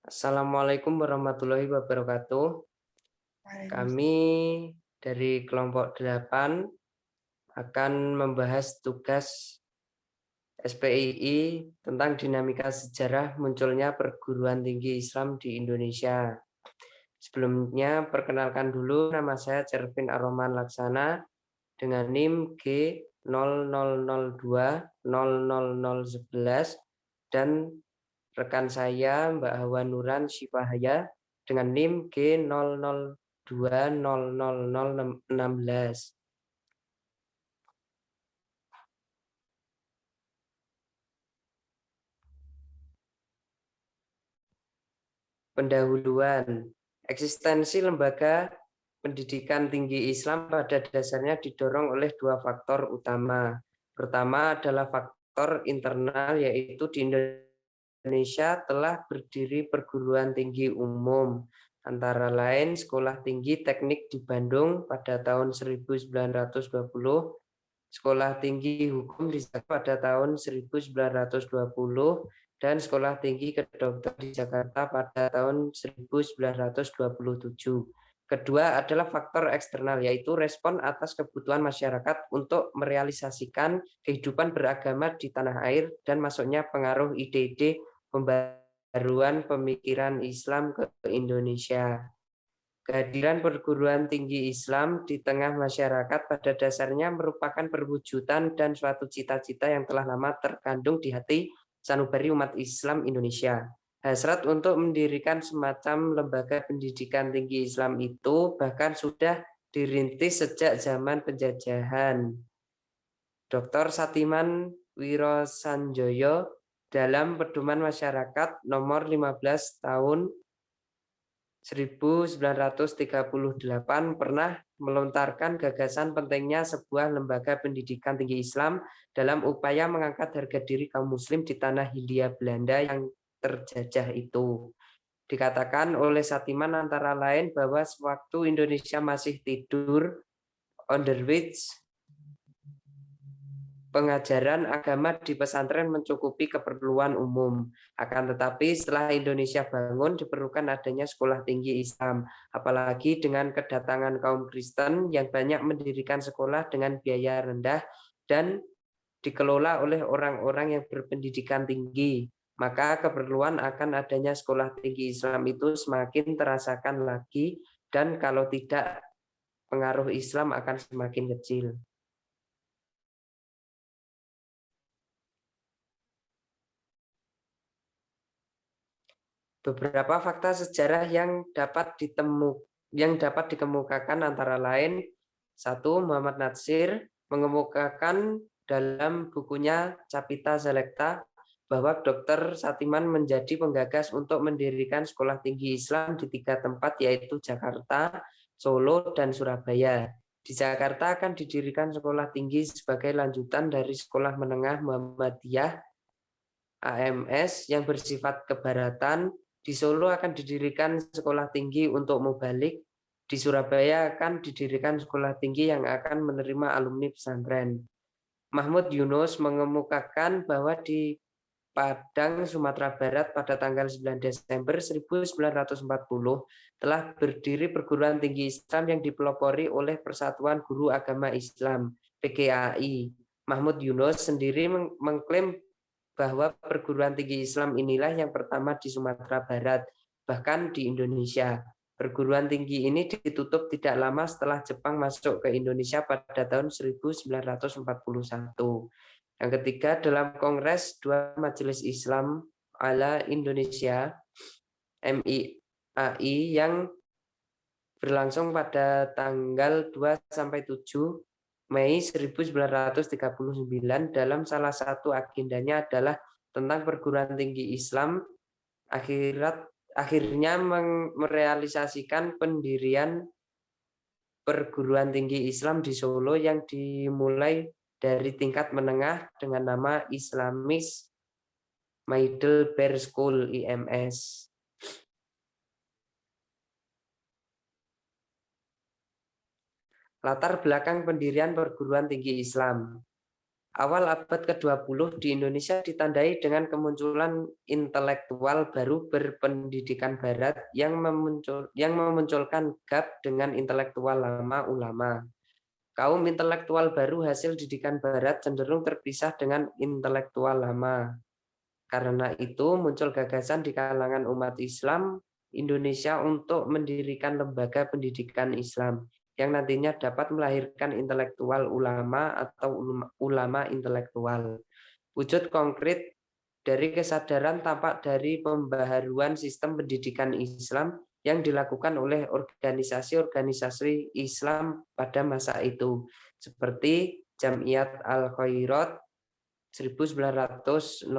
Assalamualaikum warahmatullahi wabarakatuh. Waalaikumsalam. Kami dari kelompok 8 akan membahas tugas SPII tentang dinamika sejarah munculnya perguruan tinggi Islam di Indonesia. Sebelumnya, perkenalkan dulu, nama saya Cervin Aroman Laksana dengan NIM G00020011 dan rekan saya Mbak Hawa Nuran Syifahaya dengan NIM G00200016. Pendahuluan. Eksistensi lembaga pendidikan tinggi Islam pada dasarnya didorong oleh dua faktor utama. Pertama adalah faktor internal, yaitu di Indonesia telah berdiri perguruan tinggi umum, antara lain Sekolah Tinggi Teknik di Bandung pada tahun 1920, Sekolah Tinggi Hukum di Jakarta pada tahun 1920, dan Sekolah Tinggi Kedokteran di Jakarta pada tahun 1927. Kedua adalah faktor eksternal, yaitu respon atas kebutuhan masyarakat untuk merealisasikan kehidupan beragama di tanah air dan masuknya pengaruh ide-ide pembaruan pemikiran Islam ke Indonesia. Kehadiran perguruan tinggi Islam di tengah masyarakat pada dasarnya merupakan perwujudan dan suatu cita-cita yang telah lama terkandung di hati sanubari umat Islam Indonesia. Hasrat untuk mendirikan semacam lembaga pendidikan tinggi Islam itu bahkan sudah dirintis sejak zaman penjajahan. Dr. Satiman Wirosanjoyo dalam Pedoman Masyarakat nomor 15 tahun 1938 pernah melontarkan gagasan pentingnya sebuah lembaga pendidikan tinggi Islam dalam upaya mengangkat harga diri kaum muslim di tanah Hindia Belanda yang terjajah itu. Dikatakan oleh Satiman antara lain bahwa sewaktu Indonesia masih tidur, Onderwijs pengajaran agama di pesantren mencukupi keperluan umum. Akan tetapi setelah Indonesia bangun diperlukan adanya sekolah tinggi Islam. Apalagi dengan kedatangan kaum Kristen yang banyak mendirikan sekolah dengan biaya rendah dan dikelola oleh orang-orang yang berpendidikan tinggi. Maka keperluan akan adanya sekolah tinggi Islam itu semakin terasakan lagi, dan kalau tidak pengaruh Islam akan semakin kecil. Beberapa fakta sejarah yang dapat dikemukakan antara lain, satu, Muhammad Natsir mengemukakan dalam bukunya Capita Selecta bahwa Dr. Satiman menjadi penggagas untuk mendirikan sekolah tinggi Islam di 3 tempat, yaitu Jakarta, Solo, dan Surabaya. Di Jakarta akan didirikan sekolah tinggi sebagai lanjutan dari Sekolah Menengah Muhammadiyah AMS yang bersifat kebaratan. Di Solo akan didirikan sekolah tinggi untuk mubalik. Di Surabaya akan didirikan sekolah tinggi yang akan menerima alumni pesantren. Mahmud Yunus mengemukakan bahwa di Padang, Sumatera Barat pada tanggal 9 Desember 1940 telah berdiri perguruan tinggi Islam yang dipelopori oleh Persatuan Guru Agama Islam (PGAI). Mahmud Yunus sendiri mengklaim bahwa perguruan tinggi Islam inilah yang pertama di Sumatera Barat, bahkan di Indonesia. Perguruan tinggi ini ditutup tidak lama setelah Jepang masuk ke Indonesia pada tahun 1941. Yang ketiga, dalam Kongres 2 Majelis Islam ala Indonesia MIAI yang berlangsung pada tanggal 2-7 Mei 1939, dalam salah satu agendanya adalah tentang perguruan tinggi Islam, akhirnya merealisasikan pendirian perguruan tinggi Islam di Solo yang dimulai dari tingkat menengah dengan nama Islamic Middle Bear School (IMS). Latar belakang pendirian perguruan tinggi Islam. Awal abad ke-20 di Indonesia ditandai dengan kemunculan intelektual baru berpendidikan barat yang memunculkan gap dengan intelektual lama ulama. Kaum intelektual baru hasil didikan barat cenderung terpisah dengan intelektual lama. Karena itu muncul gagasan di kalangan umat Islam Indonesia untuk mendirikan lembaga pendidikan Islam yang nantinya dapat melahirkan intelektual ulama atau ulama intelektual. Wujud konkret dari kesadaran tampak dari pembaharuan sistem pendidikan Islam yang dilakukan oleh organisasi-organisasi Islam pada masa itu, seperti Jamiyat Al-Khairat 1905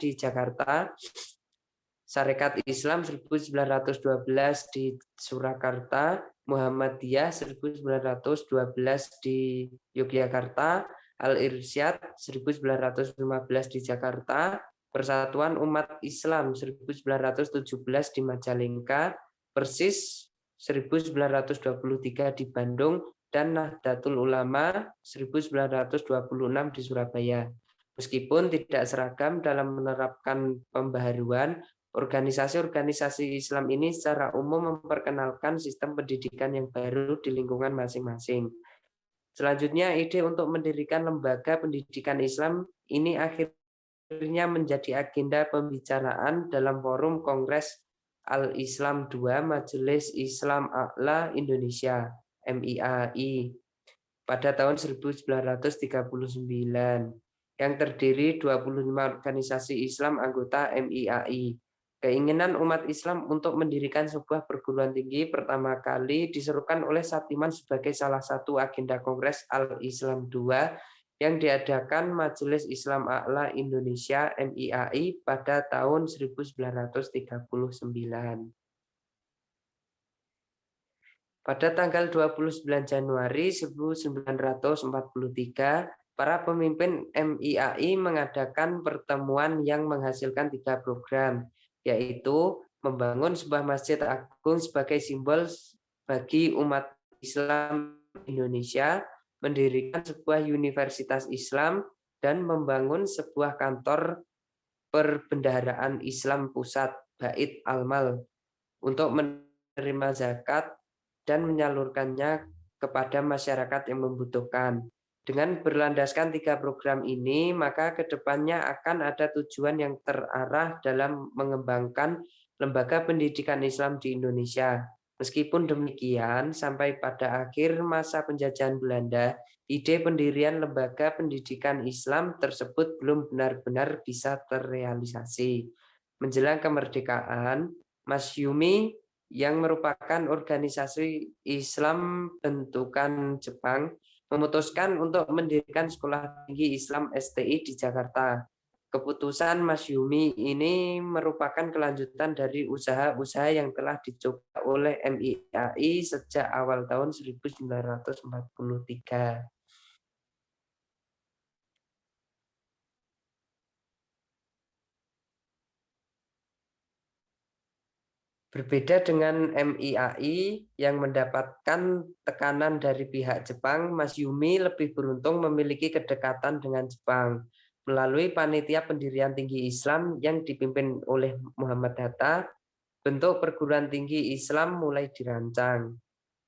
di Jakarta, Sarekat Islam 1912 di Surakarta, Muhammadiyah 1912 di Yogyakarta, Al-Irsyad 1915 di Jakarta, Persatuan Umat Islam 1917 di Majalengka, Persis 1923 di Bandung, dan Nahdlatul Ulama 1926 di Surabaya. Meskipun tidak seragam dalam menerapkan pembaharuan, organisasi-organisasi Islam ini secara umum memperkenalkan sistem pendidikan yang baru di lingkungan masing-masing. Selanjutnya, ide untuk mendirikan lembaga pendidikan Islam ini akhirnya menjadi agenda pembicaraan dalam forum Kongres Al-Islam II Majelis Islam A'la Indonesia (MIAI) pada tahun 1939 yang terdiri 25 organisasi Islam anggota MIAI. Keinginan umat Islam untuk mendirikan sebuah perguruan tinggi pertama kali diserukan oleh Satiman sebagai salah satu agenda Kongres Al-Islam II yang diadakan Majelis Islam A'la Indonesia MIAI pada tahun 1939. Pada tanggal 29 Januari 1943, para pemimpin MIAI mengadakan pertemuan yang menghasilkan 3 program, yaitu membangun sebuah masjid agung sebagai simbol bagi umat Islam Indonesia, mendirikan sebuah universitas Islam, dan membangun sebuah kantor perbendaharaan Islam pusat, Bait Al-Mal, untuk menerima zakat dan menyalurkannya kepada masyarakat yang membutuhkan. Dengan berlandaskan 3 program ini, maka kedepannya akan ada tujuan yang terarah dalam mengembangkan lembaga pendidikan Islam di Indonesia. Meskipun demikian, sampai pada akhir masa penjajahan Belanda, ide pendirian lembaga pendidikan Islam tersebut belum benar-benar bisa terrealisasi. Menjelang kemerdekaan, Masyumi yang merupakan organisasi Islam bentukan Jepang, memutuskan untuk mendirikan Sekolah Tinggi Islam STI di Jakarta. Keputusan Masyumi ini merupakan kelanjutan dari usaha-usaha yang telah dicoba oleh MIAI sejak awal tahun 1943. Berbeda dengan MIAI yang mendapatkan tekanan dari pihak Jepang, Masyumi lebih beruntung memiliki kedekatan dengan Jepang. Melalui panitia pendirian tinggi Islam yang dipimpin oleh Muhammad Hatta, bentuk perguruan tinggi Islam mulai dirancang.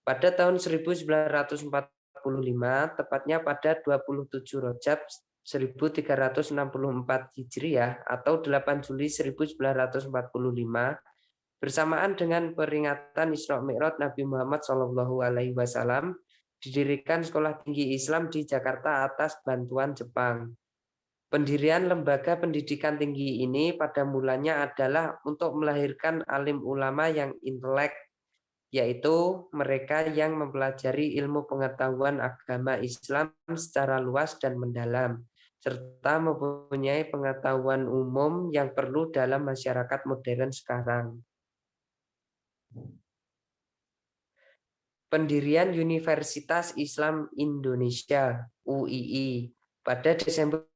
Pada tahun 1945, tepatnya pada 27 Rajab 1364 Hijriah atau 8 Juli 1945, bersamaan dengan peringatan Isra Mi'raj Nabi Muhammad SAW, didirikan Sekolah Tinggi Islam di Jakarta atas bantuan Jepang. Pendirian lembaga pendidikan tinggi ini pada mulanya adalah untuk melahirkan alim ulama yang intelek, yaitu mereka yang mempelajari ilmu pengetahuan agama Islam secara luas dan mendalam, serta mempunyai pengetahuan umum yang perlu dalam masyarakat modern sekarang. Pendirian Universitas Islam Indonesia (UII) pada Desember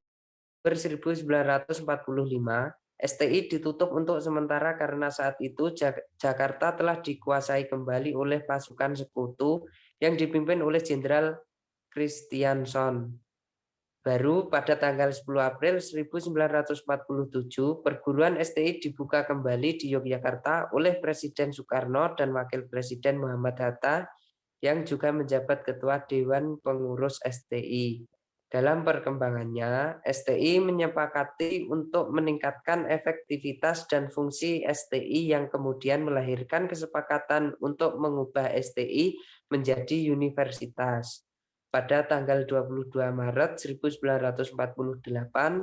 1945, STI ditutup untuk sementara karena saat itu Jakarta telah dikuasai kembali oleh pasukan sekutu yang dipimpin oleh Jenderal Kristiansson. Baru pada tanggal 10 April 1947, perguruan STI dibuka kembali di Yogyakarta oleh Presiden Soekarno dan Wakil Presiden Muhammad Hatta yang juga menjabat Ketua Dewan Pengurus STI. Dalam perkembangannya, STI menyepakati untuk meningkatkan efektivitas dan fungsi STI yang kemudian melahirkan kesepakatan untuk mengubah STI menjadi universitas. Pada tanggal 22 Maret 1948,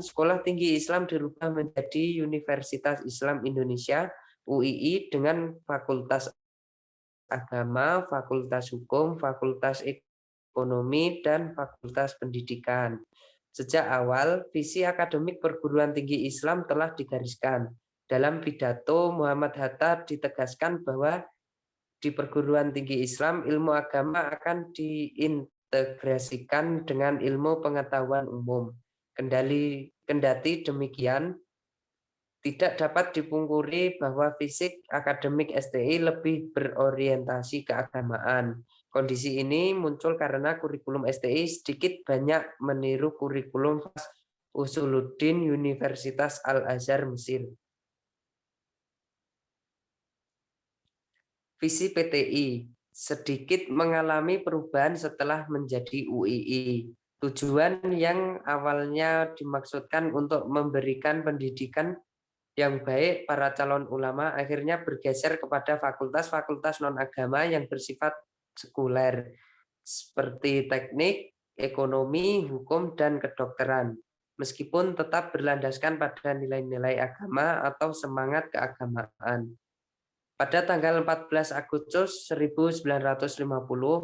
Sekolah Tinggi Islam dirubah menjadi Universitas Islam Indonesia (UII) dengan Fakultas Agama, Fakultas Hukum, Fakultas Ekonomi, dan Fakultas Pendidikan. Sejak awal, visi akademik perguruan tinggi Islam telah digariskan. Dalam pidato, Muhammad Hatta ditegaskan bahwa di perguruan tinggi Islam, ilmu agama akan diintegrasikan dengan ilmu pengetahuan umum. Kendati demikian, tidak dapat dipungkiri bahwa fisik akademik STI lebih berorientasi keagamaan. Kondisi ini muncul karena kurikulum STI sedikit banyak meniru kurikulum Usuluddin Universitas Al-Azhar Mesir. Visi PTI sedikit mengalami perubahan setelah menjadi UII. Tujuan yang awalnya dimaksudkan untuk memberikan pendidikan yang baik para calon ulama akhirnya bergeser kepada fakultas-fakultas non-agama yang bersifat sekuler, seperti teknik, ekonomi, hukum, dan kedokteran, meskipun tetap berlandaskan pada nilai-nilai agama atau semangat keagamaan. Pada tanggal 14 Agustus 1950,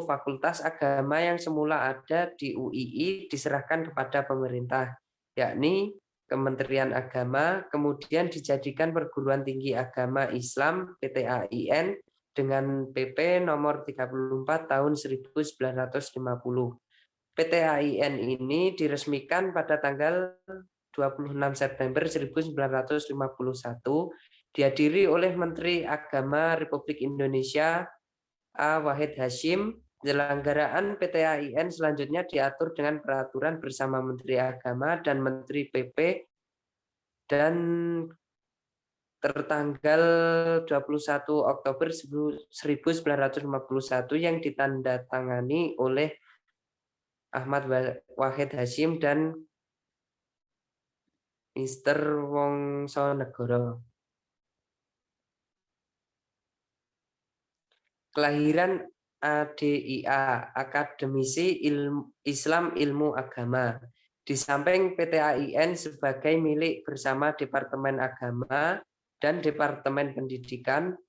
Fakultas Agama yang semula ada di UII diserahkan kepada pemerintah, yakni Kementerian Agama, kemudian dijadikan Perguruan Tinggi Agama Islam (PTAIN) dengan PP nomor 34 tahun 1950. PTAIN ini diresmikan pada tanggal 26 September 1951, dihadiri oleh Menteri Agama Republik Indonesia A. Wahid Hasyim. Penyelenggaraan PTAIN selanjutnya diatur dengan peraturan bersama Menteri Agama dan Menteri PP dan tertanggal 21 Oktober 1951 yang ditandatangani oleh Ahmad Wahid Hasyim dan Mr. Wongsonegoro. Kelahiran ADIA, Akademisi Islam Ilmu Agama. Di samping PTAIN sebagai milik bersama Departemen Agama dan Departemen Pendidikan,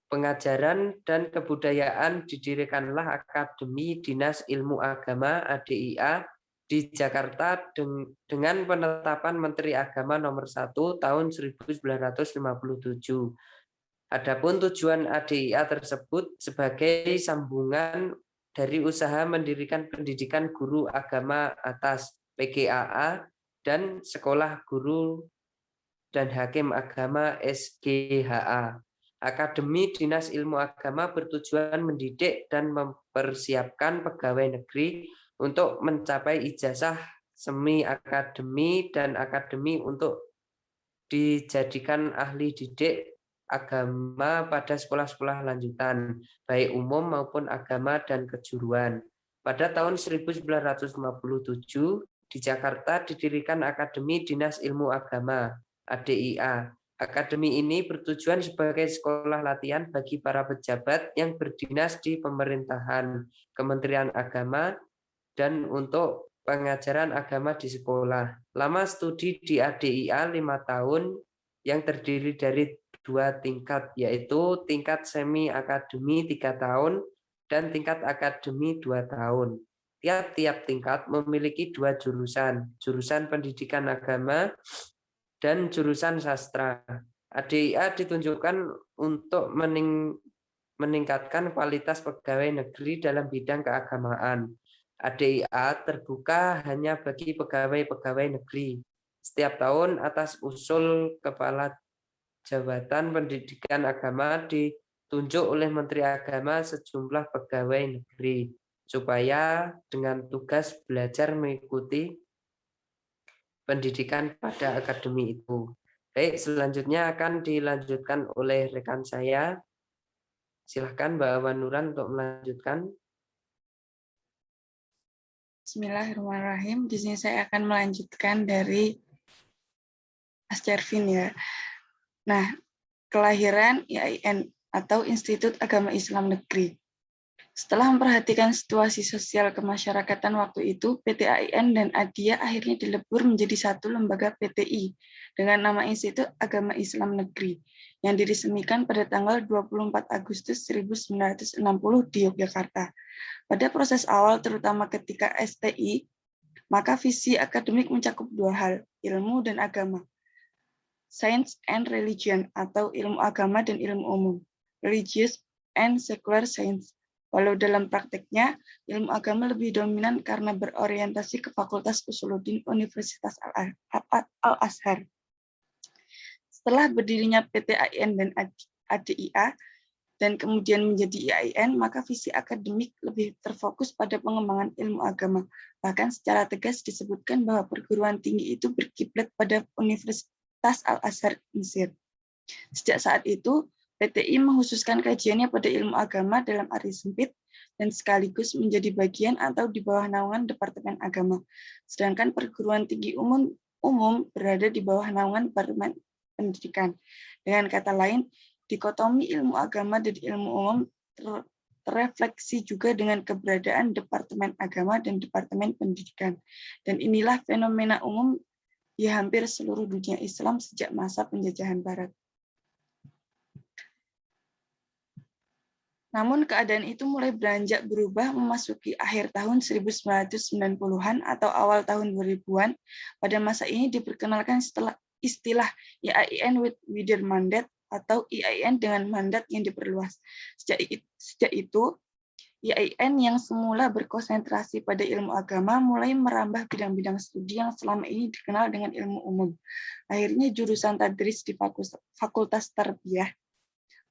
Pengajaran dan Kebudayaan, didirikanlah Akademi Dinas Ilmu Agama (ADIA) di Jakarta dengan penetapan Menteri Agama nomor 1 tahun 1957. Adapun tujuan ADIA tersebut sebagai sambungan dari usaha mendirikan pendidikan guru agama atas (PGAA) dan Sekolah Guru dan Hakim Agama (SGHA). Akademi Dinas Ilmu Agama bertujuan mendidik dan mempersiapkan pegawai negeri untuk mencapai ijazah semi akademi dan akademi untuk dijadikan ahli didik agama pada sekolah-sekolah lanjutan, baik umum maupun agama dan kejuruan. Pada tahun 1957, di Jakarta didirikan Akademi Dinas Ilmu Agama (ADIA). Akademi ini bertujuan sebagai sekolah latihan bagi para pejabat yang berdinas di pemerintahan, Kementerian Agama, dan untuk pengajaran agama di sekolah. Lama studi di ADIA 5 tahun yang terdiri dari 2 tingkat, yaitu tingkat semi akademi 3 tahun dan tingkat akademi 2 tahun. Tiap-tiap tingkat memiliki 2 jurusan, jurusan pendidikan agama dan jurusan sastra. ADIA ditunjukkan untuk meningkatkan kualitas pegawai negeri dalam bidang keagamaan. ADIA terbuka hanya bagi pegawai-pegawai negeri. Setiap tahun atas usul Kepala Jabatan Pendidikan Agama ditunjuk oleh Menteri Agama sejumlah pegawai negeri supaya dengan tugas belajar mengikuti pendidikan pada akademi itu. Baik, selanjutnya akan dilanjutkan oleh rekan saya. Silahkan Mbak Wanuran untuk melanjutkan. Bismillahirrahmanirrahim. Di sini saya akan melanjutkan dari Mas Cervin ya. Nah, kelahiran IAIN atau Institut Agama Islam Negeri. Setelah memperhatikan situasi sosial kemasyarakatan waktu itu, PT AIN dan ADIA akhirnya dilebur menjadi satu lembaga PTI dengan nama Institut Agama Islam Negeri yang diresmikan pada tanggal 24 Agustus 1960 di Yogyakarta. Pada proses awal, terutama ketika STI, maka visi akademik mencakup dua hal, ilmu dan agama. Science and Religion atau ilmu agama dan ilmu umum. Religious and Secular Science. Walau dalam prakteknya, ilmu agama lebih dominan karena berorientasi ke Fakultas Usuluddin Universitas Al-Azhar. Setelah berdirinya PT AIN dan ADIA, dan kemudian menjadi IAIN, maka visi akademik lebih terfokus pada pengembangan ilmu agama. Bahkan secara tegas disebutkan bahwa perguruan tinggi itu berkiblat pada Universitas Al-Azhar Mesir. Sejak saat itu, PTI mengkhususkan kajiannya pada ilmu agama dalam arti sempit dan sekaligus menjadi bagian atau di bawah naungan Departemen Agama. Sedangkan perguruan tinggi umum berada di bawah naungan Departemen Pendidikan. Dengan kata lain, dikotomi ilmu agama dan ilmu umum terrefleksi juga dengan keberadaan Departemen Agama dan Departemen Pendidikan. Dan inilah fenomena umum di hampir seluruh dunia Islam sejak masa penjajahan Barat. Namun keadaan itu mulai beranjak berubah memasuki akhir tahun 1990-an atau awal tahun 2000-an. Pada masa ini diperkenalkan istilah IAIN with wider mandate atau IAIN dengan mandat yang diperluas. Sejak itu, IAIN yang semula berkonsentrasi pada ilmu agama mulai merambah bidang-bidang studi yang selama ini dikenal dengan ilmu umum. Akhirnya jurusan tadris di Fakultas Tarbiyah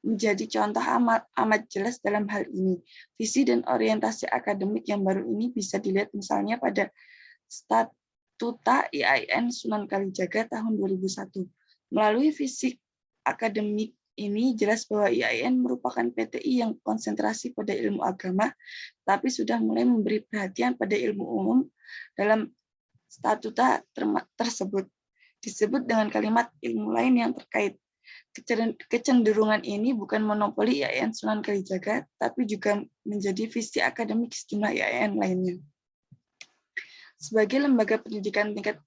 menjadi contoh amat jelas dalam hal ini. Visi dan orientasi akademik yang baru ini bisa dilihat misalnya pada Statuta IAIN Sunan Kalijaga tahun 2001. Melalui visi akademik ini jelas bahwa IAIN merupakan PTI yang konsentrasi pada ilmu agama, tapi sudah mulai memberi perhatian pada ilmu umum. Dalam statuta tersebut disebut dengan kalimat ilmu lain yang terkait. Kecenderungan ini bukan monopoli IAIN Sunan Kalijaga, tapi juga menjadi visi akademik sejumlah IAIN lainnya. Sebagai lembaga pendidikan tingkat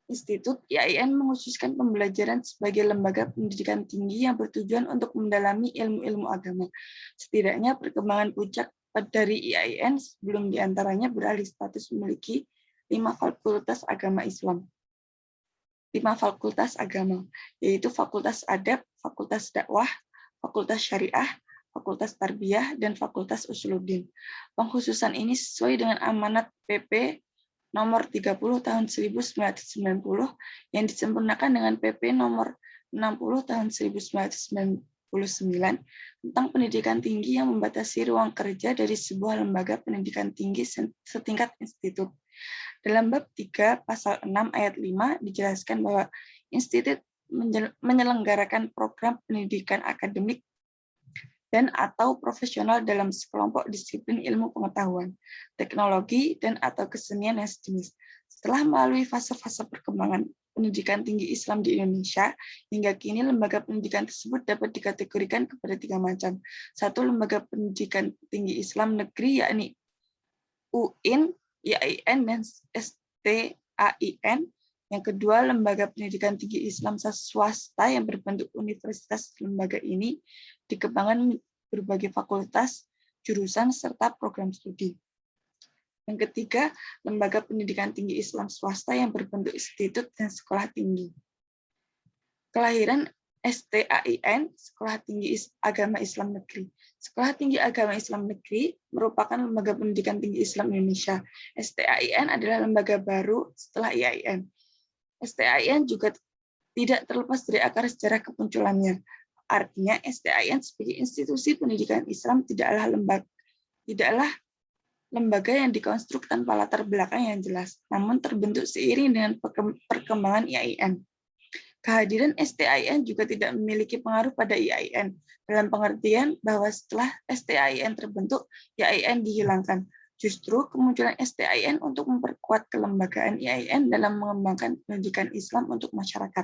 institut, IAIN mengkhususkan pembelajaran sebagai lembaga pendidikan tinggi yang bertujuan untuk mendalami ilmu-ilmu agama. Setidaknya perkembangan puncak dari IAIN sebelum diantaranya beralih status memiliki 5 fakultas agama Islam. 5 fakultas agama, yaitu Fakultas Adab, Fakultas Dakwah, Fakultas Syariah, Fakultas Tarbiyah, dan Fakultas Usuluddin. Pengkhususan ini sesuai dengan amanat PP nomor 30 tahun 1990 yang disempurnakan dengan PP nomor 60 tahun 1999 tentang pendidikan tinggi yang membatasi ruang kerja dari sebuah lembaga pendidikan tinggi setingkat institut. Dalam bab 3 pasal 6 ayat 5 dijelaskan bahwa institut menyelenggarakan program pendidikan akademik dan atau profesional dalam sekelompok disiplin ilmu pengetahuan, teknologi, dan atau kesenian yang sejenis. Setelah melalui fase-fase perkembangan pendidikan tinggi Islam di Indonesia, hingga kini lembaga pendidikan tersebut dapat dikategorikan kepada 3 macam. 1, lembaga pendidikan tinggi Islam negeri, yakni UIN, IAIN, dan STAIN. Yang kedua, lembaga pendidikan tinggi Islam swasta yang berbentuk universitas. Lembaga ini dikembangkan berbagai fakultas, jurusan, serta program studi. Yang ketiga, lembaga pendidikan tinggi Islam swasta yang berbentuk institut dan sekolah tinggi. Kelahiran STAIN, Sekolah Tinggi Agama Islam Negeri. Sekolah Tinggi Agama Islam Negeri merupakan lembaga pendidikan tinggi Islam Indonesia. STAIN adalah lembaga baru setelah IAIN. STAIN juga tidak terlepas dari akar sejarah kemunculannya. Artinya STAIN sebagai institusi pendidikan Islam tidaklah lembaga yang dikonstruk tanpa latar belakang yang jelas, namun terbentuk seiring dengan perkembangan IAIN. Kehadiran STIN juga tidak memiliki pengaruh pada IAIN, dalam pengertian bahwa setelah STIN terbentuk, IAIN dihilangkan. Justru kemunculan STIN untuk memperkuat kelembagaan IAIN dalam mengembangkan pendidikan Islam untuk masyarakat.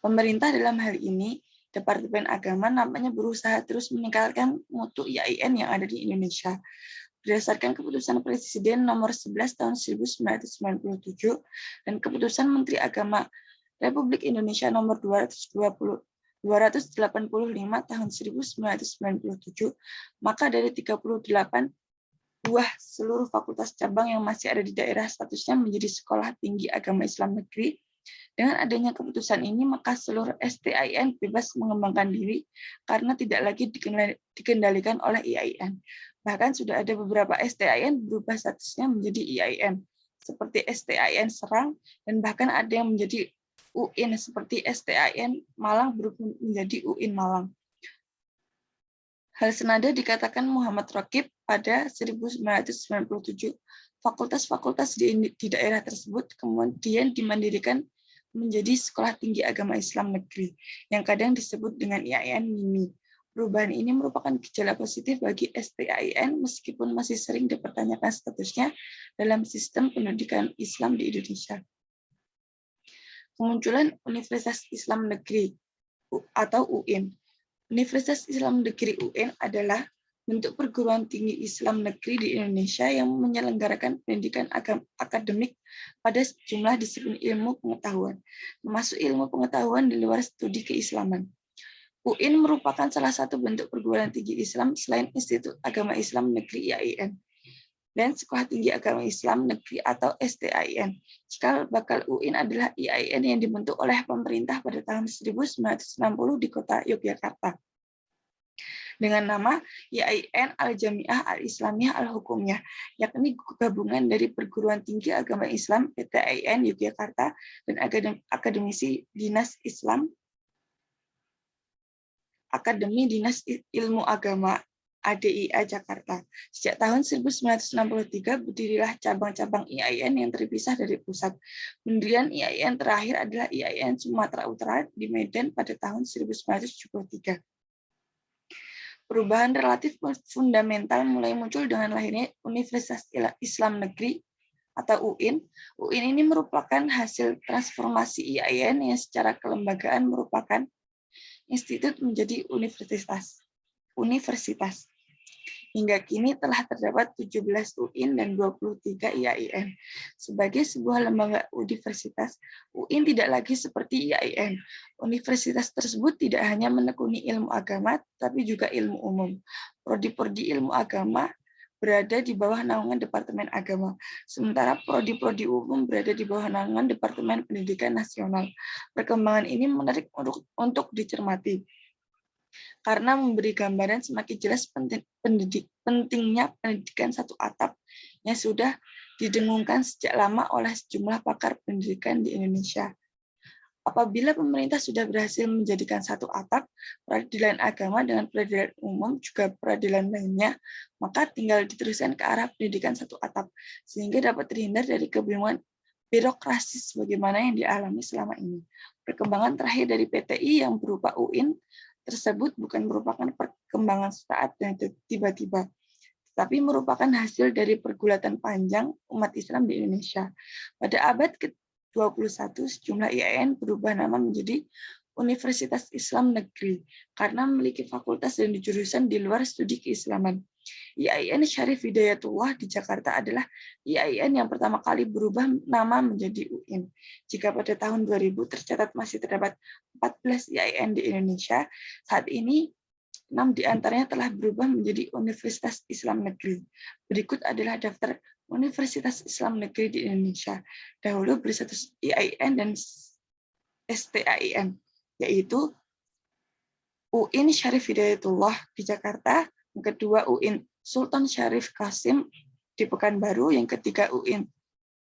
Pemerintah dalam hal ini, Departemen Agama nampaknya berusaha terus meningkatkan mutu IAIN yang ada di Indonesia. Berdasarkan keputusan Presiden nomor 11 tahun 1997 dan keputusan Menteri Agama Republik Indonesia nomor 285 tahun 1997, maka dari 38 buah seluruh fakultas cabang yang masih ada di daerah statusnya menjadi sekolah tinggi agama Islam negeri. Dengan adanya keputusan ini, maka seluruh STIN bebas mengembangkan diri karena tidak lagi dikendalikan oleh IAIN. Bahkan sudah ada beberapa STIN berubah statusnya menjadi IAIN, seperti STIN Serang, dan bahkan ada yang menjadi UIN seperti STIN Malang berubah menjadi UIN Malang. Hal senada dikatakan Muhammad Raqib pada 1997. Fakultas-fakultas di daerah tersebut kemudian dimandirikan menjadi Sekolah Tinggi Agama Islam Negeri, yang kadang disebut dengan IAIN Mini. Perubahan ini merupakan gejala positif bagi STIN meskipun masih sering dipertanyakan statusnya dalam sistem pendidikan Islam di Indonesia. Kemunculan Universitas Islam Negeri atau UIN. Universitas Islam Negeri UIN adalah bentuk perguruan tinggi Islam negeri di Indonesia yang menyelenggarakan pendidikan akademik pada sejumlah disiplin ilmu pengetahuan, termasuk ilmu pengetahuan di luar studi keislaman. UIN merupakan salah satu bentuk perguruan tinggi Islam selain Institut Agama Islam Negeri IAIN dan Sekolah Tinggi Agama Islam Negeri atau STIN. Cikal bakal UIN adalah IAIN yang dibentuk oleh pemerintah pada tahun 1960 di kota Yogyakarta dengan nama IAIN Al-Jamiah Al-Islamiyah Al-Hukumiyah, yakni gabungan dari Perguruan Tinggi Agama Islam PTIN Yogyakarta dan Akademisi Dinas Islam Akademi Dinas Ilmu Agama ADIA Jakarta. Sejak tahun 1963 berdirilah cabang-cabang IAIN yang terpisah dari pusat. Pendirian IAIN terakhir adalah IAIN Sumatera Utara di Medan pada tahun 1973. Perubahan relatif fundamental mulai muncul dengan lahirnya Universitas Islam Negeri atau UIN. UIN ini merupakan hasil transformasi IAIN yang secara kelembagaan merupakan institut menjadi universitas. Hingga kini telah terdapat 17 UIN dan 23 IAIN. Sebagai sebuah lembaga universitas, UIN tidak lagi seperti IAIN. Universitas tersebut tidak hanya menekuni ilmu agama, tapi juga ilmu umum. Prodi-prodi ilmu agama berada di bawah naungan Departemen Agama, sementara prodi-prodi umum berada di bawah naungan Departemen Pendidikan Nasional. Perkembangan ini menarik untuk dicermati, karena memberi gambaran semakin jelas pentingnya pendidikan satu atap yang sudah didengungkan sejak lama oleh sejumlah pakar pendidikan di Indonesia. Apabila pemerintah sudah berhasil menjadikan satu atap, peradilan agama dengan peradilan umum juga peradilan lainnya, maka tinggal diteruskan ke arah pendidikan satu atap, sehingga dapat terhindar dari kebingungan birokrasi sebagaimana yang dialami selama ini. Perkembangan terakhir dari PTI yang berupa UIN tersebut bukan merupakan perkembangan sesaat dan tiba-tiba, tetapi merupakan hasil dari pergulatan panjang umat Islam di Indonesia. Pada abad ke-21, sejumlah IAIN berubah nama menjadi Universitas Islam Negeri karena memiliki fakultas dan jurusan di luar studi keislaman. IAIN Syarif Hidayatullah di Jakarta adalah IAIN yang pertama kali berubah nama menjadi UIN. Jika pada tahun 2000 tercatat masih terdapat 14 IAIN di Indonesia, saat ini 6 diantaranya telah berubah menjadi Universitas Islam Negeri. Berikut adalah daftar Universitas Islam Negeri di Indonesia. Dahulu berstatus IAIN dan STAIN, yaitu UIN Syarif Hidayatullah di Jakarta, yang kedua UIN Sultan Syarif Qasim di Pekanbaru, yang ketiga UIN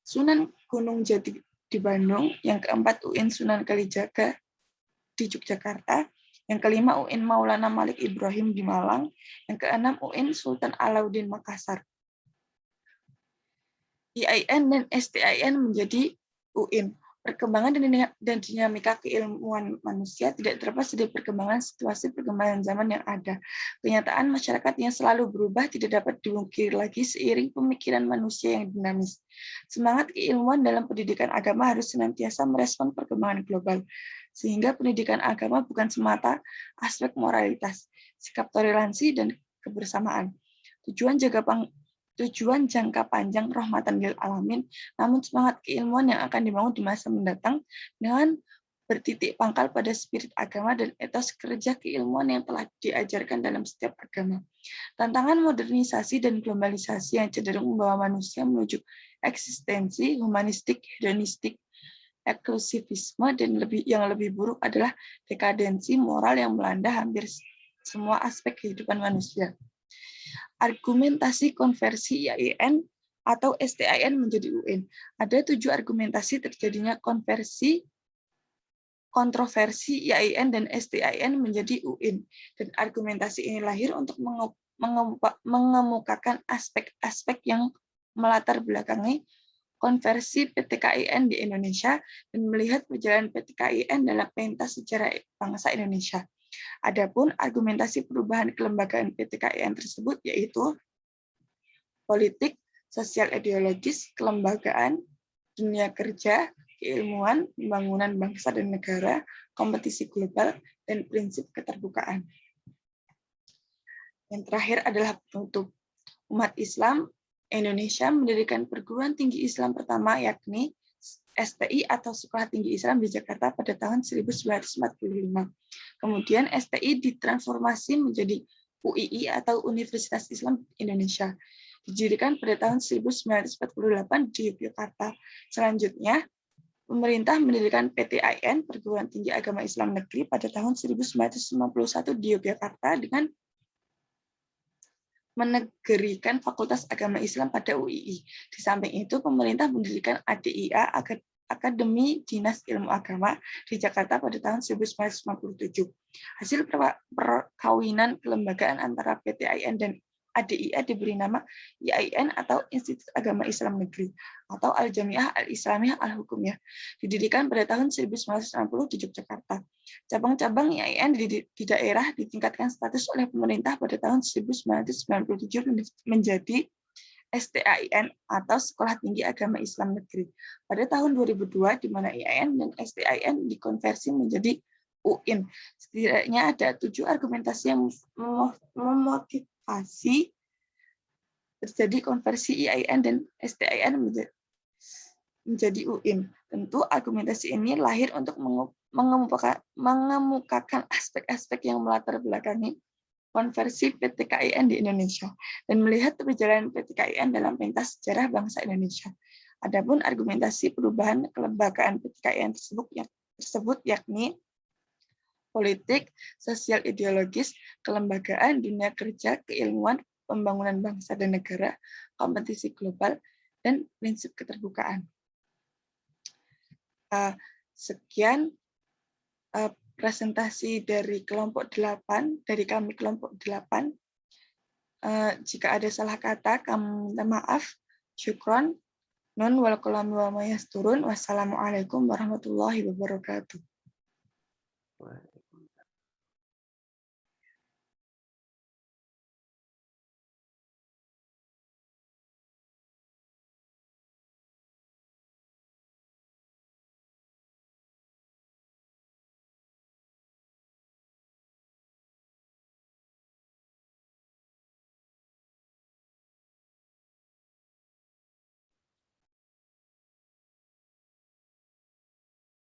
Sunan Gunung Jati di Bandung, yang keempat UIN Sunan Kalijaga di Yogyakarta, yang kelima UIN Maulana Malik Ibrahim di Malang, yang keenam UIN Sultan Alauddin Makassar. IAIN dan STIN menjadi UIN. Perkembangan dan dinamika keilmuan manusia tidak terlepas dari perkembangan situasi perkembangan zaman yang ada. Kenyataan masyarakat yang selalu berubah tidak dapat dimungkiri lagi seiring pemikiran manusia yang dinamis. Semangat keilmuan dalam pendidikan agama harus senantiasa merespon perkembangan global, sehingga pendidikan agama bukan semata aspek moralitas, sikap toleransi, dan kebersamaan. Tujuan jangka panjang rahmatan lil alamin, namun semangat keilmuan yang akan dibangun di masa mendatang dengan bertitik pangkal pada spirit agama dan etos kerja keilmuan yang telah diajarkan dalam setiap agama. Tantangan modernisasi dan globalisasi yang cenderung membawa manusia menuju eksistensi humanistik, hedonistik, eksklusivisme, dan yang lebih buruk adalah dekadensi moral yang melanda hampir semua aspek kehidupan manusia. Argumentasi konversi IAIN atau STIN menjadi UN. Ada 7 argumentasi terjadinya kontroversi IAIN dan STIN menjadi UN. Dan argumentasi ini lahir untuk mengemukakan aspek-aspek yang melatar belakangi konversi PTKIN di Indonesia dan melihat perjalanan PTKIN dalam pentas sejarah bangsa Indonesia. Adapun argumentasi perubahan kelembagaan PTKIN tersebut yaitu politik, sosial ideologis, kelembagaan, dunia kerja, keilmuan, pembangunan bangsa dan negara, kompetisi global, dan prinsip keterbukaan. Yang terakhir adalah penutup. Umat Islam Indonesia mendirikan perguruan tinggi Islam pertama yakni STI atau Sekolah Tinggi Islam di Jakarta pada tahun 1945. Kemudian STI ditransformasi menjadi UII atau Universitas Islam Indonesia. Didirikan pada tahun 1948 di Yogyakarta. Selanjutnya, pemerintah mendirikan PTIN, Perguruan Tinggi Agama Islam Negeri, pada tahun 1951 di Yogyakarta dengan menegerikan Fakultas Agama Islam pada UII. Di samping itu, pemerintah mendirikan ADIA, Akademi Dinas Ilmu Agama di Jakarta pada tahun 1957. Hasil perkawinan kelembagaan antara PTIN dan ADIA diberi nama IAIN atau Institut Agama Islam Negeri atau Al-Jamiah Al-Islamiyah Al-Hukumiyah. Didirikan pada tahun 1960 di Yogyakarta. Cabang-cabang IAIN di daerah ditingkatkan status oleh pemerintah pada tahun 1997 menjadi STIN atau Sekolah Tinggi Agama Islam Negeri. Pada tahun 2002, di mana IAIN dan STIN dikonversi menjadi UIN. Setidaknya ada 7 argumentasi yang memotivasi terjadi konversi IAIN dan STIN menjadi UIN. Tentu argumentasi ini lahir untuk mengemukakan aspek-aspek yang melatar belakangi konversi PTKIN di Indonesia dan melihat perjalanan PTKIN dalam pentas sejarah bangsa Indonesia. Adapun argumentasi perubahan kelembagaan PTKIN tersebut yakni politik, sosial ideologis, kelembagaan, dunia kerja, keilmuan, pembangunan bangsa dan negara, kompetisi global, dan prinsip keterbukaan. Sekian presentasi dari kelompok 8, dari kami kelompok 8. Jika ada salah kata, kami minta maaf. Syukron. Nun wal qalam wa ma yasturun. Wassalamualaikum warahmatullahi wabarakatuh.